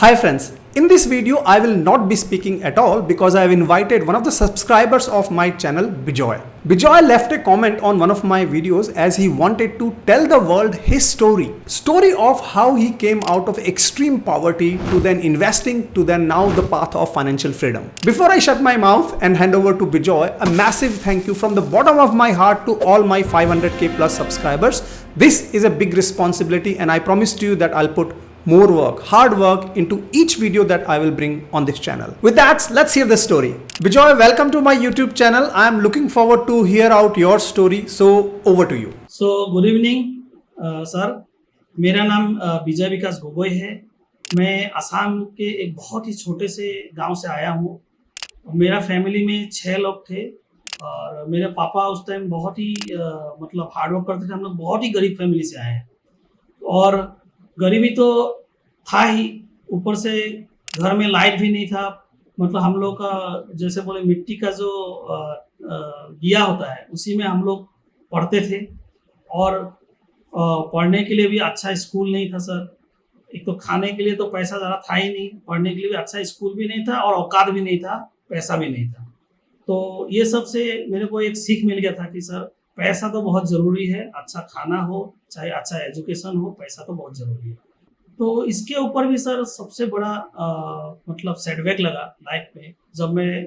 Hi friends, in this video I will not be speaking at all because I have invited one of the subscribers of my channel, Bijoy. Bijoy left a comment on one of my videos as he wanted to tell the world his story of how he came out of extreme poverty to then investing to then now the path of financial freedom. Before I shut my mouth and hand over to Bijoy, a massive thank you from the bottom of my heart to all my 500k plus subscribers. This is a big responsibility and I promise to you that I'll put more work, hard work into each video that I will bring on this channel. With that, let's hear the story. Bijoy, welcome to my YouTube channel. I am looking forward to hear out your story. So over to you. So good evening, sir. मेरा नाम विजय विकास गोगोई है. मैं असम के एक बहुत ही छोटे से गांव से आया हूँ. मेरा फैमिली में 6 लोग थे और मेरे पापा उस टाइम बहुत ही मतलब हार्ड वर्क करते थे. हम लोग बहुत ही गरीब फैमिली से आए हैं और गरीबी तो था ही, ऊपर से घर में लाइट भी नहीं था. मतलब हम लोग का जैसे बोले मिट्टी का जो दिया होता है उसी में हम लोग पढ़ते थे और पढ़ने के लिए भी अच्छा स्कूल नहीं था सर. एक तो खाने के लिए तो पैसा ज़्यादा था ही नहीं, पढ़ने के लिए भी अच्छा स्कूल भी नहीं था और औकात भी नहीं था, पैसा भी नहीं था. तो ये सब से मेरे को एक सीख मिल गया था कि सर पैसा तो बहुत ज़रूरी है, अच्छा खाना हो चाहे अच्छा एजुकेशन हो, पैसा तो बहुत ज़रूरी है. तो इसके ऊपर भी सर सबसे बड़ा मतलब सेटबैक लगा लाइफ में जब मैं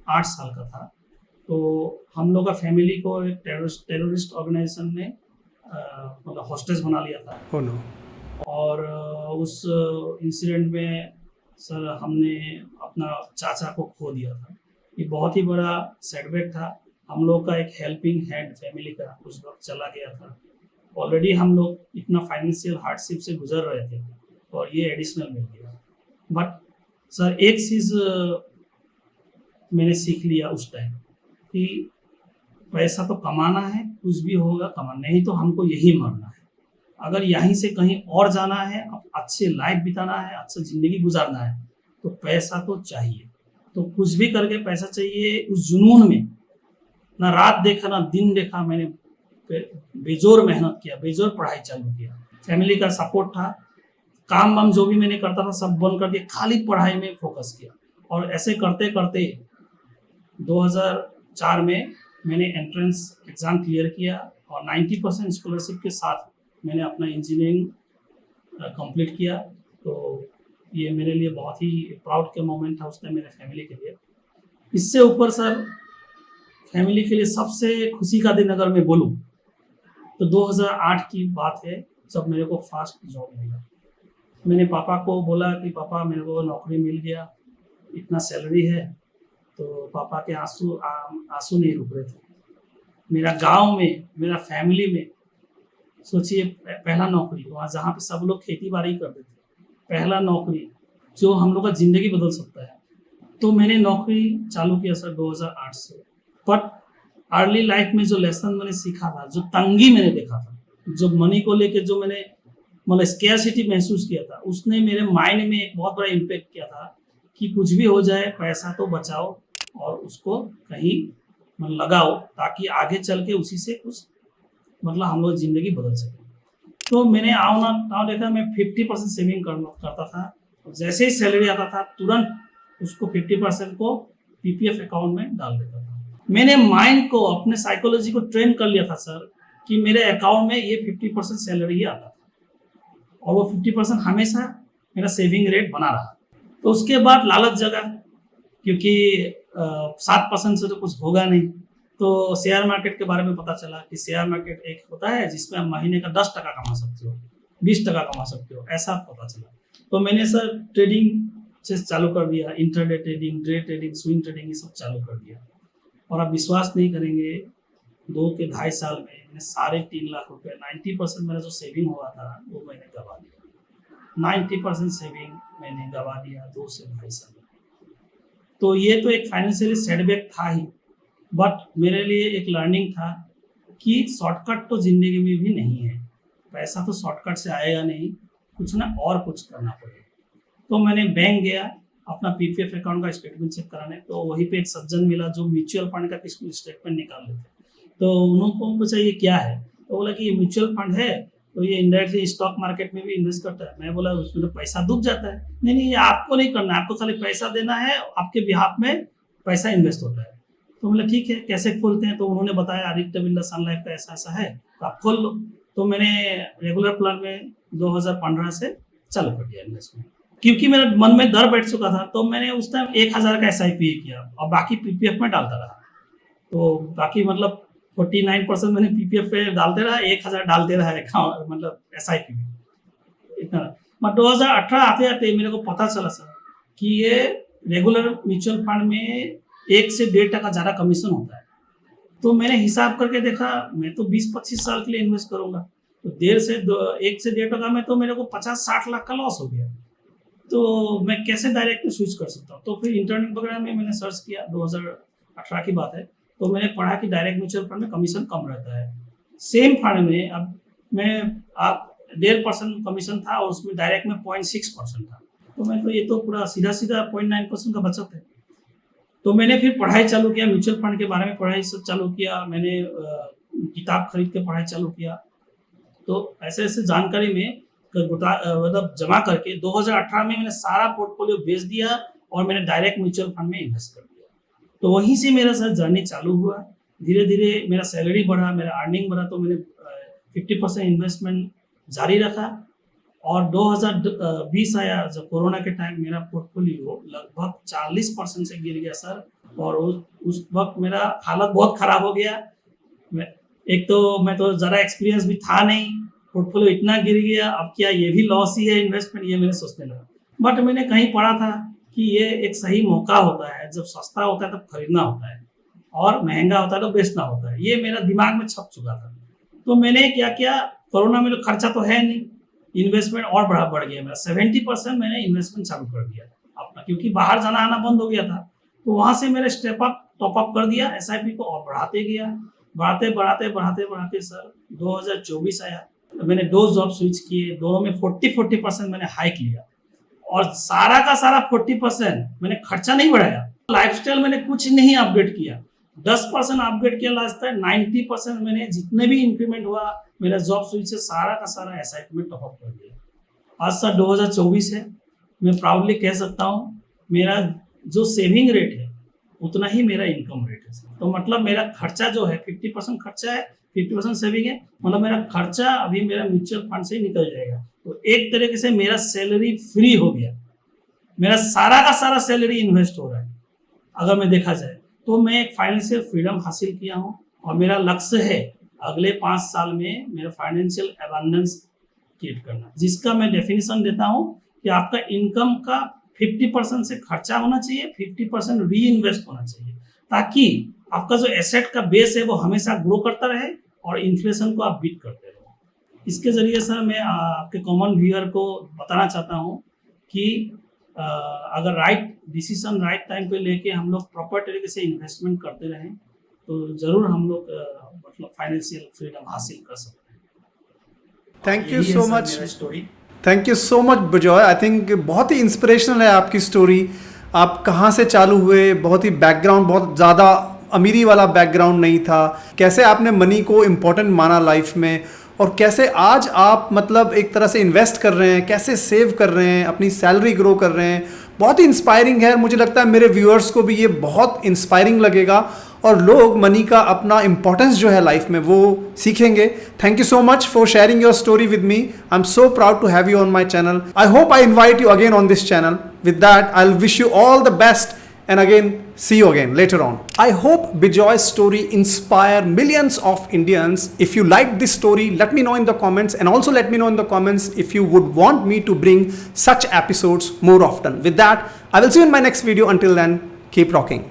8 साल का था. तो हम लोग का फैमिली को एक टेररिस्ट ऑर्गेनाइजेशन ने मतलब हॉस्टेज बना लिया था. Oh no. और उस इंसिडेंट में सर हमने अपना चाचा को खो दिया था. ये बहुत ही बड़ा सेटबैक था. हम लोग का एक हेल्पिंग हैंड फैमिली का उस वक्त चला गया था. ऑलरेडी हम लोग इतना फाइनेंशियल हार्डशिप से गुजर रहे थे और ये एडिशनल मिल गया. बट सर एक चीज़ मैंने सीख लिया उस टाइम कि पैसा तो कमाना है, कुछ भी होगा कमाना, नहीं तो हमको यही मरना है. अगर यहीं से कहीं और जाना है, अच्छे लाइफ बिताना है, अच्छा ज़िंदगी गुजारना है तो पैसा तो चाहिए. तो कुछ भी करके पैसा चाहिए. उस जुनून में ना रात देखा ना दिन देखा, मैंने बेजोर मेहनत किया, बेजोर पढ़ाई चालू किया. फैमिली का सपोर्ट था. काम वाम जो भी मैंने करता था सब बंद कर दिया, खाली पढ़ाई में फोकस किया. और ऐसे करते करते 2004 में मैंने एंट्रेंस एग्ज़ाम क्लियर किया और 90% स्कॉलरशिप के साथ मैंने अपना इंजीनियरिंग कंप्लीट किया. तो ये मेरे लिए बहुत ही प्राउड का मोमेंट था उस टाइम मेरे फैमिली के लिए. इससे ऊपर सर फैमिली के लिए सबसे खुशी का दिन अगर मैं बोलूँ तो 2008 की बात है जब मेरे को फर्स्ट जॉब मिला. मैंने पापा को बोला कि पापा मेरे को नौकरी मिल गया, इतना सैलरी है. तो पापा के आंसू नहीं रुक रहे थे. मेरा गांव में, मेरा फैमिली में सोचिए पहला नौकरी, वहाँ जहाँ पे सब लोग खेती बाड़ी करते थे, पहला नौकरी जो हम लोग का ज़िंदगी बदल सकता है. तो मैंने नौकरी चालू किया सर 2008 से. बट अर्ली लाइफ में जो लेसन मैंने सीखा था, जो तंगी मैंने देखा था, जो मनी को लेके जो मैंने मतलब स्कैरसिटी महसूस किया था, उसने मेरे माइंड में एक बहुत बड़ा इम्पेक्ट किया था कि कुछ भी हो जाए पैसा तो बचाओ और उसको कहीं मतलब लगाओ ताकि आगे चल के उसी से कुछ मतलब हम लोग ज़िंदगी बदल सकें. तो मैंने आओ ना ताओ देखा, मैं 50% सेविंग करता था. जैसे ही सैलरी आता था तुरंत उसको 50% को पीपीएफ अकाउंट में डाल देता था. मैंने माइंड को, अपने साइकोलॉजी को ट्रेन कर लिया था सर कि मेरे अकाउंट में ये 50% सैलरी ही आता था और वो 50% हमेशा मेरा सेविंग रेट बना रहा. तो उसके बाद लालच जगा क्योंकि 7% से तो कुछ होगा नहीं. तो शेयर मार्केट के बारे में पता चला कि शेयर मार्केट एक होता है जिसमें आप महीने का 10% कमा सकते हो, 20% कमा सकते हो, ऐसा पता चला. तो मैंने सर ट्रेडिंग से चालू कर दिया. Intraday trading, day trading, swing trading, ये सब चालू कर दिया. और आप विश्वास नहीं करेंगे 2 के 2.5 साल में मैंने सारे 3 लाख रुपए, 90% मेरा जो सेविंग हुआ था वो मैंने गवा दिया. 90% सेविंग मैंने गवा दिया 2 से 2.5 साल में. तो ये तो एक फाइनेंशियली सेटबैक था ही, बट मेरे लिए एक लर्निंग था कि शॉर्टकट तो ज़िंदगी में भी नहीं है. पैसा तो शॉर्टकट से आएगा नहीं, कुछ ना और कुछ करना पड़ेगा. तो मैंने बैंक गया अपना पीपीएफ अकाउंट का स्टेटमेंट चेक कराने. तो वहीं पे एक सज्जन मिला जो म्यूचुअल फंड का स्टेटमेंट निकाल लेते. तो उन्होंने पूछा ये क्या है. तो बोला कि ये म्यूचुअल फंड है, तो ये इनडायरेक्टली स्टॉक मार्केट में भी इन्वेस्ट करता है। मैं बोला उसमें तो पैसा डूब जाता है। नहीं, ये आपको नहीं करना है, आपको खाली पैसा देना है, आपके बिहाफ में पैसा इन्वेस्ट होता है। तो बोला ठीक है, कैसे खोलते हैं? तो उन्होंने बताया आदित्य बिरला सन लाइफ का ऐसा ऐसा है, तो आप खोल लो। तो मैंने रेगुलर प्लान में 2015 से चालू कर दिया इन्वेस्टमेंट, क्योंकि मेरे मन में डर बैठ चुका था। तो मैंने उस टाइम 1000 का SIP किया और बाकी PPF में डालता रहा। तो बाकी मतलब 49% मैंने PPF पे डालते रहा, 1000 डालते रहा अकाउंट मतलब SIP में इतना। मगर 2018 आते आते मेरे को पता चला सर कि ये रेगुलर म्यूचुअल फंड में 1 से 1.5% ज़्यादा कमीशन होता है। तो मैंने हिसाब करके देखा, मैं तो 20-25 साल के लिए इन्वेस्ट करूंगा, तो 1 से 1.5% में तो मेरे को 50-60 लाख का लॉस हो गया। तो मैं कैसे डायरेक्ट में स्विच कर सकता हूँ? तो फिर इंटरनेट वगैरह में मैंने सर्च किया, 2018 की बात है। तो मैंने पढ़ा कि डायरेक्ट म्यूचुअल फंड में कमीशन कम रहता है। सेम फंड में अब मैं 1.5% कमीशन था और उसमें डायरेक्ट में 0.6% था। तो मैं तो ये तो पूरा सीधा 0.9% का बचत है। तो मैंने फिर पढ़ाई चालू किया, म्यूचुअल फंड के बारे में पढ़ाई सब चालू किया। मैंने किताब खरीद के पढ़ाई चालू किया। तो ऐसे ऐसे जानकारी में मतलब जमा करके 2018 में मैंने सारा पोर्टफोलियो बेच दिया और मैंने डायरेक्ट म्यूचुअल फंड में इन्वेस्ट कर दिया। तो वहीं से मेरा सर जर्नी चालू हुआ। धीरे धीरे मेरा सैलरी बढ़ा, मेरा अर्निंग बढ़ा, तो मैंने 50% इन्वेस्टमेंट जारी रखा। और 2020 आया, जब कोरोना के टाइम मेरा पोर्टफोलियो लगभग 40% से गिर गया सर। और उस वक्त मेरा हालत बहुत ख़राब हो गया। एक तो मैं तो ज़रा एक्सपीरियंस भी था नहीं, पोर्टफोलियो इतना गिर गया, अब क्या ये भी लॉस ही है इन्वेस्टमेंट, ये मैंने सोचने लगा। बट मैंने कहीं पढ़ा था कि ये एक सही मौका होता है, जब सस्ता होता है तब खरीदना होता है और महंगा होता है तो बेचना होता है। ये मेरा दिमाग में छप चुका था। तो मैंने क्या किया, कोरोना में तो खर्चा तो है नहीं, इन्वेस्टमेंट और बढ़ गया मेरा। 70% मैंने इन्वेस्टमेंट चालू कर दिया अपना, क्योंकि बाहर जाना आना बंद हो गया था। तो वहाँ से मैंने टॉप अप कर दिया SIP को और बढ़ाते गया। बढ़ाते सर 2024 आया, तो मैंने 2 जॉब स्विच किए, दोनों में 40% मैंने हाइक लिया। और सारा का सारा 40% मैंने खर्चा नहीं बढ़ाया, लाइफस्टाइल मैंने कुछ नहीं अपग्रेड किया, 10% अपग्रेड किया लास्ट टाइम। 90% मैंने जितने भी इंक्रीमेंट हुआ मेरा जॉब स्विच से सारा का सारा SIP में टॉप अप कर दिया। आज सर 2024 है, मैं प्राउडली कह सकता हूँ मेरा जो सेविंग रेट है उतना ही मेरा इनकम रेट है। तो मतलब मेरा खर्चा जो है 50% खर्चा है, 50% सेविंग है। मतलब मेरा खर्चा अभी मेरा म्यूचुअल फंड से ही निकल जाएगा। तो एक तरीके से मेरा सैलरी फ्री हो गया, मेरा सारा का सारा सैलरी इन्वेस्ट हो रहा है। अगर मैं देखा जाए तो मैं एक फाइनेंशियल फ्रीडम हासिल किया हूँ और मेरा लक्ष्य है अगले 5 साल में मेरा फाइनेंशियल एबंडेंस क्रिएट करना, जिसका मैं डेफिनेशन देता हूँ कि आपका इनकम का 50% से खर्चा होना चाहिए, 50% री इन्वेस्ट होना चाहिए, ताकि आपका जो एसेट का बेस है वो हमेशा ग्रो करता रहे और इन्फ्लेशन को आप बीट करते रहो। इसके ज़रिए सर मैं आपके कॉमन व्यूअर को बताना चाहता हूँ कि अगर राइट डिसीजन राइट टाइम पे लेके हम लोग प्रॉपर तरीके से इन्वेस्टमेंट करते रहें तो ज़रूर हम लोग मतलब फाइनेंशियल फ्रीडम हासिल कर सकते हैं। Thank you so much, thank you so much Bijoy. I think बहुत ही इंस्पिरेशनल है आपकी स्टोरी। आप कहाँ से चालू हुए, बहुत ही बैकग्राउंड, बहुत ज़्यादा अमीरी वाला बैकग्राउंड नहीं था, कैसे आपने मनी को इम्पोर्टेंट माना लाइफ में, और कैसे आज आप मतलब एक तरह से इन्वेस्ट कर रहे हैं, कैसे सेव कर रहे हैं, अपनी सैलरी ग्रो कर रहे हैं। बहुत ही इंस्पायरिंग है। मुझे लगता है मेरे व्यूअर्स को भी ये बहुत इंस्पायरिंग लगेगा और लोग मनी का अपना इंपॉर्टेंस जो है लाइफ में वो सीखेंगे। Thank you so much for sharing your story with me. I am so proud to have you on my channel. I hope I invite you again on this channel. With that I will wish you all the best and again see you again later on. I hope Bijoy's story inspire millions of Indians. If you liked this story, let me know in the comments, and also let me know in the comments if you would want me to bring such episodes more often. With that, I will see you in my next video. Until then, keep rocking.